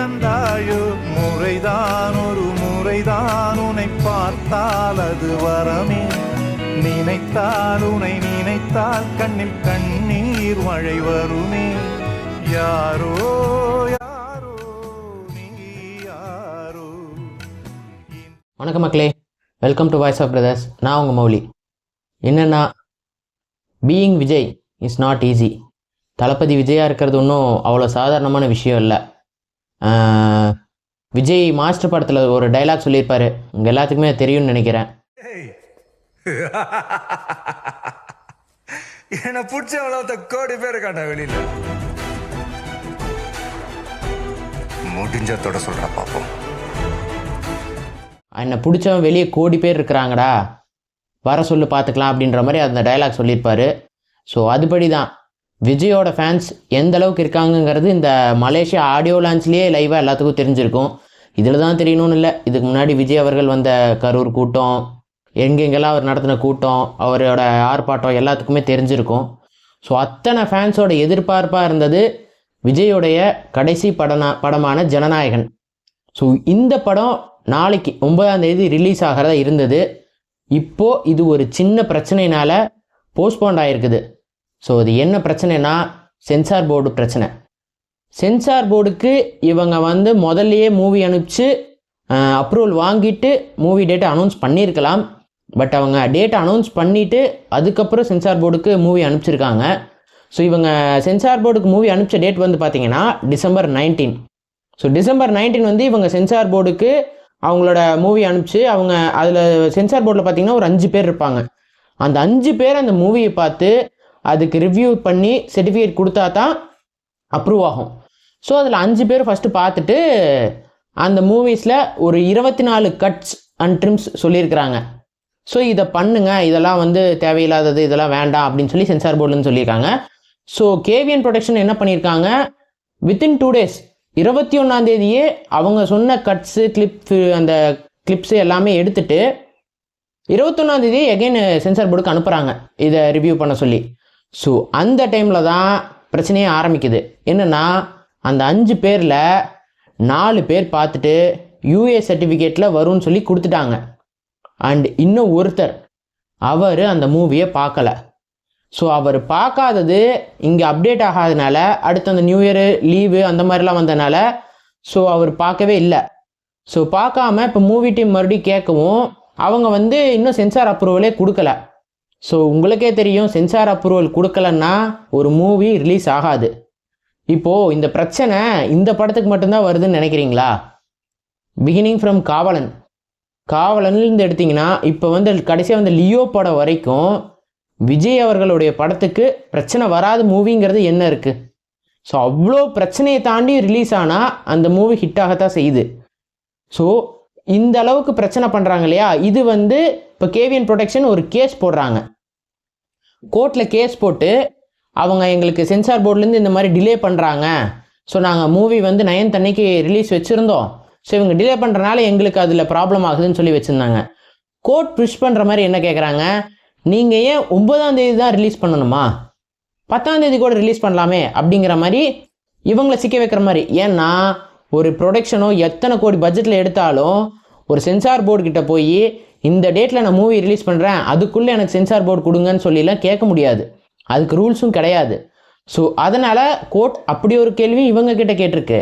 கிடந்தாயோ முறைதான் ஒரு முறைதான் உன்னை பார்த்தால் அது வரமே நினைத்தால் உன்னை நினைத்தால் கண்ணில் கண்ணீர் மழை வருமே யாரோ யாரோ நீ யாரோ. வணக்கம் மக்களே, welcome to voice of brothers. நான் உங்கள் மௌலி. என்னென்னா, being Vijay is not easy. Thalapathy விஜயாக இருக்கிறது ஒன்றும் அவ்வளோ சாதாரணமான விஷயம் இல்லை. விஜய் மாஸ்டர் படத்தில் ஒரு டைலாக் சொல்லியிருப்பார், உங்கள் எல்லாத்துக்குமே தெரியும்னு நினைக்கிறேன். என்னை பிடிச்ச கோடி பேர் இருக்காண்டா வெளியில். முடிஞ்சதோட சொல்கிற பார்ப்போம். என்னை பிடிச்சவன் வெளியே கோடி பேர் இருக்கிறாங்கடா, வர சொல்லு பார்த்துக்கலாம் அப்படின்ற மாதிரி அந்த டைலாக் சொல்லியிருப்பார். ஸோ அதுபடி தான் விஜயோட ஃபேன்ஸ் எந்த அளவுக்கு இருக்காங்கங்கிறது இந்த மலேசியா ஆடியோ லான்ச்லேயே லைவாக எல்லாத்துக்கும் தெரிஞ்சிருக்கும். இதில் தான் தெரியணும்னு இல்லை, இதுக்கு முன்னாடி விஜய் அவர்கள் வந்த கரூர் கூட்டம், எங்கெங்கெல்லாம் அவர் நடத்தின கூட்டம், அவரோட ஆர்ப்பாட்டம் எல்லாத்துக்குமே தெரிஞ்சிருக்கும். ஸோ அத்தனை ஃபேன்ஸோட எதிர்பார்ப்பாக இருந்தது விஜயோடைய கடைசி படமான ஜனநாயகன். ஸோ இந்த படம் நாளைக்கு 9ஆம் தேதி ரிலீஸ் ஆகிறதா இருந்தது. இப்போது இது ஒரு சின்ன பிரச்சனையினால் போஸ்ட்போண்ட் ஆகிருக்குது. ஸோ அது என்ன பிரச்சனைனா, சென்சார் போர்டு பிரச்சனை. சென்சார் போர்டுக்கு இவங்க முதல்லையே மூவி அனுப்பிச்சு அப்ரூவல் வாங்கிட்டு மூவி டேட்டை அனௌன்ஸ் பண்ணியிருக்கலாம். பட் அவங்க டேட்டை அனௌன்ஸ் பண்ணிவிட்டு அதுக்கப்புறம் சென்சார் போர்டுக்கு மூவி அனுப்பிச்சிருக்காங்க. ஸோ இவங்க சென்சார் போர்டுக்கு மூவி அனுப்பிச்ச டேட் பார்த்திங்கன்னா December 19. ஸோ December 19 இவங்க சென்சார் போர்டுக்கு அவங்களோட மூவி அனுப்பிச்சு, அவங்க அதில் சென்சார் போர்டில் பார்த்திங்கன்னா ஒரு 5 பேர் இருப்பாங்க. அந்த 5 பேர் அந்த மூவியை பார்த்து அதுக்கு ரிவ்யூ பண்ணி சர்டிஃபிகேட் கொடுத்தா தான் அப்ரூவ் ஆகும். ஸோ அதில் 5 பேர் ஃபஸ்ட்டு பார்த்துட்டு அந்த மூவிஸில் ஒரு 24 கட்ஸ் அண்ட் ட்ரிம்ஸ் சொல்லியிருக்கிறாங்க. ஸோ இதை பண்ணுங்க, இதெல்லாம் தேவையில்லாதது, இதெல்லாம் வேண்டாம் அப்படின்னு சொல்லி சென்சார் போர்டுன்னு சொல்லியிருக்காங்க. ஸோ கேவிஎன் ப்ரொடக்ஷன் என்ன பண்ணியிருக்காங்க, வித்தின் 2 days 21ஆம் தேதியே அவங்க சொன்ன கட்ஸு அந்த கிளிப்ஸு எல்லாமே எடுத்துட்டு 21ஆம் தேதி எகைன் சென்சார் போர்டுக்கு அனுப்புகிறாங்க இதை ரிவ்யூ பண்ண சொல்லி. ஸோ அந்த டைமில் தான் பிரச்சனையே ஆரம்பிக்குது. என்னென்னா, அந்த 5 பேரில் 4 பேர் பார்த்துட்டு யூஏ சர்டிஃபிகேட்டில் வரும்னு சொல்லி கொடுத்துட்டாங்க. அண்ட் இன்னும் ஒருத்தர் அவர் அந்த மூவியை பார்க்கல. ஸோ அவர் பார்க்காதது இங்கே அப்டேட் ஆகாதனால, அடுத்து அந்த நியூ இயரு லீவு அந்த மாதிரிலாம் வந்தனால ஸோ அவர் பார்க்கவே இல்லை. ஸோ பார்க்காம இப்போ மூவி டீம் மறுபடியும் கேட்கவும் அவங்க இன்னும் சென்சார் அப்ரூவலே கொடுக்கல. ஸோ உங்களுக்கே தெரியும், சென்சார் அப்ரூவல் கொடுக்கலன்னா ஒரு மூவி ரிலீஸ் ஆகாது. இப்போது இந்த பிரச்சனை இந்த படத்துக்கு மட்டும்தான் வருதுன்னு நினைக்கிறீங்களா? பிகினிங் ஃப்ரம் காவலன்லேருந்து எடுத்திங்கன்னா இப்போ கடைசியாக லியோ படம் வரைக்கும் விஜய் அவர்களுடைய படத்துக்கு பிரச்சனை வராத மூவிங்கிறது என்ன இருக்குது? ஸோ அவ்வளோ பிரச்சனையை தாண்டி ரிலீஸ் ஆனால் அந்த மூவி ஹிட் ஆகத்தான் செய்யுது. ஸோ இந்த அளவுக்கு பிரச்சனை பண்ணுறாங்க இல்லையா? இது இப்போ கேவிஎன் ப்ரொடக்ஷன் ஒரு கேஸ் போடுறாங்க, கோர்ட்டில் கேஸ் போட்டு அவங்க எங்களுக்கு சென்சார் போர்ட்லேருந்து இந்த மாதிரி டிலே பண்ணுறாங்க. ஸோ நாங்கள் மூவி 9th அன்னைக்கு ரிலீஸ் வச்சுருந்தோம். ஸோ இவங்க டிலே பண்ணுறனால எங்களுக்கு அதில் ப்ராப்ளம் ஆகுதுன்னு சொல்லி வச்சுருந்தாங்க. கோர்ட் புஷ் பண்ணுற மாதிரி என்ன கேட்குறாங்க, நீங்கள் ஏன் 9ஆம் தேதி தான் ரிலீஸ் பண்ணணுமா, 10ஆம் தேதி கூட ரிலீஸ் பண்ணலாமே அப்படிங்கிற மாதிரி இவங்களை சிக்க வைக்கிற மாதிரி. ஏன்னா ஒரு ப்ரொடக்ஷனோ எத்தனை கோடி பட்ஜெட்டில் எடுத்தாலும் ஒரு சென்சார் போர்டு கிட்ட போய் இந்த டேட்டில் நான் மூவி ரிலீஸ் பண்ணுறேன், அதுக்குள்ளே எனக்கு சென்சார் போர்டு கொடுங்கன்னு சொல்லிலாம் கேட்க முடியாது. அதுக்கு ரூல்ஸும் கிடையாது. ஸோ அதனால் கோர்ட் அப்படி ஒரு கேள்வி இவங்க கிட்ட கேட்டிருக்கு.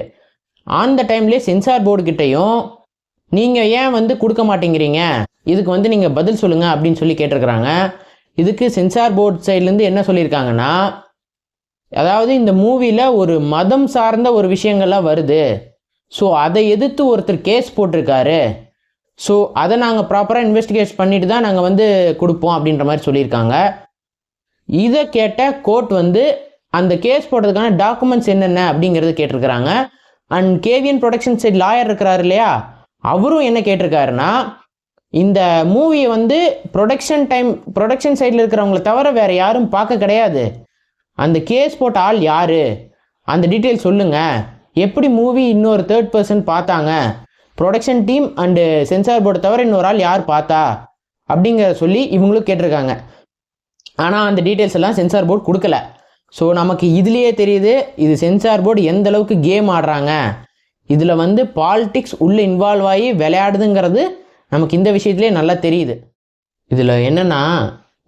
அந்த டைம்லேயே சென்சார் போர்டு கிட்டையும் நீங்கள் ஏன் கொடுக்க மாட்டேங்கிறீங்க, இதுக்கு நீங்கள் பதில் சொல்லுங்கள் அப்படின்னு சொல்லி கேட்டிருக்கிறாங்க. இதுக்கு சென்சார் போர்டு சைட்லேருந்து என்ன சொல்லியிருக்காங்கன்னா, அதாவது இந்த மூவியில் ஒரு மதம் சார்ந்த ஒரு விஷயங்கள்லாம் வருது. ஸோ அதை எதிர்த்து ஒருத்தர் கேஸ் போட்டிருக்காரு. ஸோ அதை நாங்கள் ப்ராப்பராக இன்வெஸ்டிகேட் பண்ணிட்டு தான் நாங்கள் கொடுப்போம் அப்படின்ற மாதிரி சொல்லியிருக்காங்க. இதை கேட்ட கோர்ட் அந்த கேஸ் போடுறதுக்கான டாக்குமெண்ட்ஸ் என்னென்ன அப்படிங்கிறது கேட்டிருக்கிறாங்க. And KVN production side lawyer இருக்கிறாரு இல்லையா, அவரும் என்ன கேட்டிருக்காருன்னா, இந்த மூவியை ப்ரொடக்ஷன் சைடில் இருக்கிறவங்கள தவிர வேறு யாரும் பார்க்க கிடையாது. அந்த கேஸ் போட்ட ஆள் யார், அந்த டீட்டெயில் சொல்லுங்கள், எப்படி மூவி இன்னொரு 3rd person பார்த்தாங்க, ப்ரொடக்ஷன் டீம் அண்டு சென்சார் போர்டை தவிர இன்னொரு ஆள் யார் பார்த்தா அப்படிங்கிற சொல்லி இவங்களும் கேட்டிருக்காங்க. ஆனால் அந்த டீட்டெயில்ஸ் எல்லாம் சென்சார் போர்டு கொடுக்கல. ஸோ நமக்கு இதுலேயே தெரியுது இது சென்சார் போர்டு எந்த அளவுக்கு கேம் ஆடுறாங்க, இதில் வந்து பாலிடிக்ஸ் உள்ளே இன்வால்வ் ஆகி விளையாடுதுங்கிறது நமக்கு இந்த விஷயத்துலேயே நல்லா தெரியுது. இதில் என்னென்னா,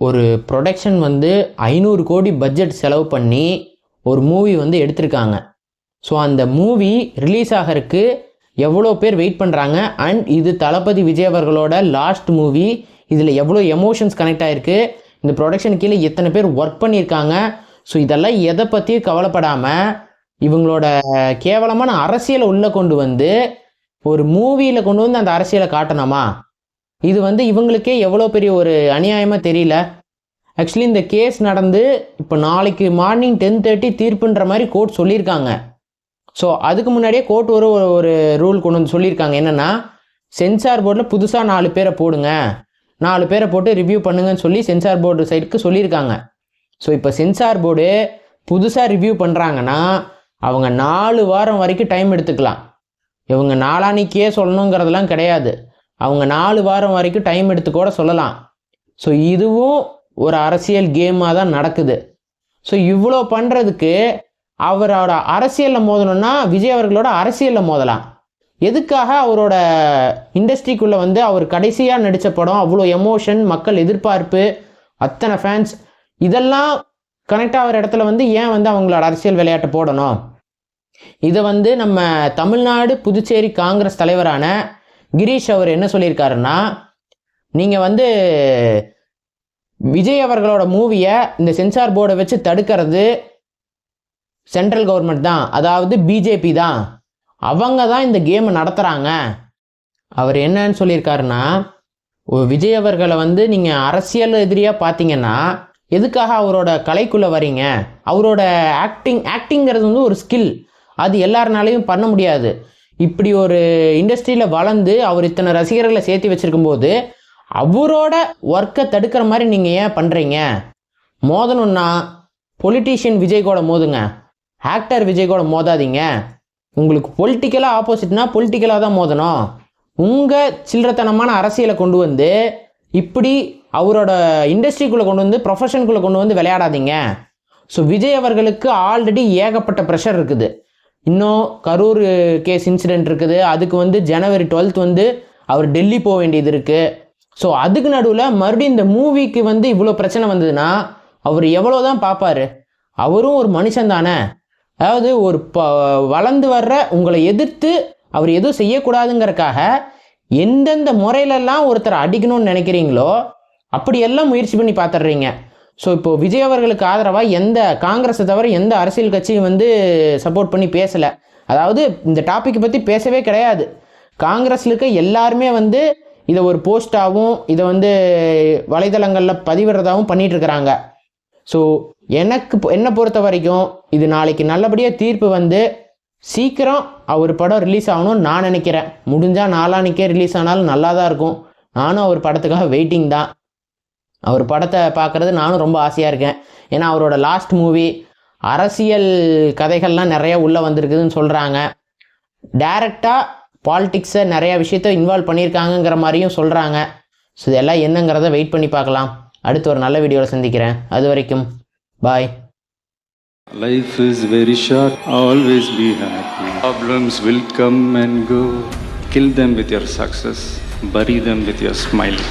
ஒரு ப்ரொடக்ஷன் வந்து 500 கோடி பட்ஜெட் செலவு பண்ணி ஒரு மூவி வந்து எடுத்திருக்காங்க. ஸோ அந்த மூவி ரிலீஸ் ஆகிறதுக்கு எவ்வளோ பேர் வெயிட் பண்ணுறாங்க. அண்ட் இது தளபதி விஜய் அவர்களோட லாஸ்ட் மூவி. இதில் எவ்வளோ எமோஷன்ஸ் கனெக்ட் ஆகிருக்கு, இந்த ப்ரொடக்ஷன் கீழே எத்தனை பேர் ஒர்க் பண்ணியிருக்காங்க. ஸோ இதெல்லாம் எதை பற்றியும் கவலைப்படாமல் இவங்களோட கேவலமான அரசியலை உள்ளே கொண்டு வந்து ஒரு மூவியில் கொண்டு வந்து அந்த அரசியலை காட்டணுமா? இது வந்து இவங்களுக்கே எவ்வளோ பெரிய ஒரு அநியாயமாக தெரியல. ஆக்சுவலி இந்த கேஸ் நடந்து இப்போ நாளைக்கு மார்னிங் 10:30 தீர்ப்புன்ற மாதிரி கோர்ட் சொல்லியிருக்காங்க. ஸோ அதுக்கு முன்னாடியே கோர்ட் ஒரு ரூல் கொண்டு வந்து சொல்லியிருக்காங்க. என்னென்னா, சென்சார் போர்டில் புதுசாக 4 பேரை போடுங்க, 4 பேரை போட்டு ரிவ்யூ பண்ணுங்கன்னு சொல்லி சென்சார் போர்டு சைடுக்கு சொல்லியிருக்காங்க. ஸோ இப்போ சென்சார் போர்டு புதுசாக ரிவ்யூ பண்ணுறாங்கன்னா அவங்க 4 வாரம் வரைக்கும் டைம் எடுத்துக்கலாம். இவங்க நாளானிக்கே சொல்லணுங்கிறதெல்லாம் கிடையாது. அவங்க 4 வாரம் வரைக்கும் டைம் எடுத்து கூட சொல்லலாம். ஸோ இதுவும் ஒரு அரசியல் கேமாக தான் நடக்குது. ஸோ இவ்வளோ பண்ணுறதுக்கு அவரோட அரசியலில் மோதணும்னா விஜய் அவர்களோட அரசியலில் மோதலாம். எதுக்காக அவரோட இண்டஸ்ட்ரிக்குள்ளே வந்து அவர் கடைசியாக நடித்த படம், அவ்வளோ எமோஷன், மக்கள் எதிர்பார்ப்பு, அத்தனை ஃபேன்ஸ், இதெல்லாம் கனெக்ட் ஆகிற இடத்துல வந்து ஏன் வந்து அவங்களோட அரசியல் விளையாட்டு போடணும்? இதை வந்து நம்ம தமிழ்நாடு புதுச்சேரி காங்கிரஸ் தலைவரான கிரீஷ் அவர் என்ன சொல்லியிருக்காருன்னா, நீங்கள் வந்து விஜய் அவர்களோட மூவியை இந்த சென்சார் போர்டை வச்சு தடுக்கிறது சென்ட்ரல் கவர்மெண்ட் தான், அதாவது பிஜேபி தான், அவங்க தான் இந்த கேமை நடத்துகிறாங்க. அவர் என்னன்னு சொல்லியிருக்காருன்னா, விஜய் அவர்களை வந்து நீங்கள் அரசியல் எதிரியாக பார்த்தீங்கன்னா எதுக்காக அவரோட கலைக்குள்ளே வரீங்க? அவரோட ஆக்டிங்கிறது வந்து ஒரு ஸ்கில், அது எல்லாருனாலையும் பண்ண முடியாது. இப்படி ஒரு இண்டஸ்ட்ரியில் வளர்ந்து அவர் இத்தனை ரசிகர்களை சேர்த்து வச்சுருக்கும்போது அவரோட ஒர்க்கை தடுக்கிற மாதிரி நீங்கள் ஏன் பண்ணுறீங்க? மோதணுன்னா பொலிட்டீஷியன் விஜய் கூட மோதுங்க, ஆக்டர் விஜய் கூட மோதாதீங்க. உங்களுக்கு பொலிட்டிக்கலாக ஆப்போசிட்னா பொலிட்டிக்கலாக தான் மோதணும். உங்கள் சில்லறத்தனமான அரசியலை கொண்டு வந்து இப்படி அவரோட இண்டஸ்ட்ரிக்குள்ளே கொண்டு வந்து ப்ரொஃபஷனுக்குள்ளே கொண்டு வந்து விளையாடாதீங்க. ஸோ விஜய் அவர்களுக்கு ஆல்ரெடி ஏகப்பட்ட ப்ரெஷர் இருக்குது. இன்னும் கரூர் கேஸ் இன்சிடெண்ட் இருக்குது. அதுக்கு வந்து January 12th வந்து அவர் டெல்லி போக வேண்டியது இருக்குது. ஸோ அதுக்கு நடுவில் மறுபடியும் இந்த மூவிக்கு வந்து இவ்வளோ பிரச்சனை வந்ததுன்னா அவர் எவ்வளோ தான் பார்ப்பார்? அவரும் ஒரு மனுஷன் தானே. அதாவது ஒரு வளர்ந்து வர்ற உங்களை எதிர்த்து அவர் எதுவும் செய்யக்கூடாதுங்கிறக்காக எந்தெந்த முறையிலெல்லாம் ஒருத்தர் அடிக்கணும்னு நினைக்கிறீங்களோ அப்படியெல்லாம் முயற்சி பண்ணி பார்த்துட்றீங்க. ஸோ இப்போது விஜய் அவர்களுக்கு ஆதரவாக எந்த காங்கிரஸை தவிர எந்த அரசியல் கட்சியும் வந்து சப்போர்ட் பண்ணி பேசலை. அதாவது இந்த டாப்பிக்கை பற்றி பேசவே கிடையாது. காங்கிரஸில் இருக்க எல்லாருமே வந்து இதை ஒரு போஸ்டாகவும் இதை வந்து வலைதளங்களில் பதிவிடுறதாகவும் பண்ணிகிட்ருக்கிறாங்க. ஸோ என்னை பொறுத்த வரைக்கும் இது நாளைக்கு நல்லபடியாக தீர்ப்பு வந்து சீக்கிரம் அவர் படம் ரிலீஸ் ஆகணும்னு நான் நினைக்கிறேன். முடிஞ்சால் நாளானிக்கே ரிலீஸ் ஆனாலும் நல்லா தான் இருக்கும். நானும் அவர் படத்துக்காக வெயிட்டிங் தான். அவர் படத்தை பார்க்குறது நானும் ரொம்ப ஆசையாக இருக்கேன். ஏன்னா அவரோட லாஸ்ட் மூவி அரசியல் கதைகள்லாம் நிறையா உள்ளே வந்திருக்குதுன்னு சொல்கிறாங்க. டைரெக்டாக பாலிடிக்ஸை நிறையா விஷயத்த இன்வால்வ் பண்ணியிருக்காங்கங்கிற மாதிரியும் சொல்கிறாங்க. ஸோ இதெல்லாம் என்னங்கிறத வெயிட் பண்ணி பார்க்கலாம். அடுத்து ஒரு நல்ல வீடியோவில் சந்திக்கிறேன். அது வரைக்கும் பாய். Life is very short, always be happy. Problems will come and go. Kill them with your success, bury them with your smile.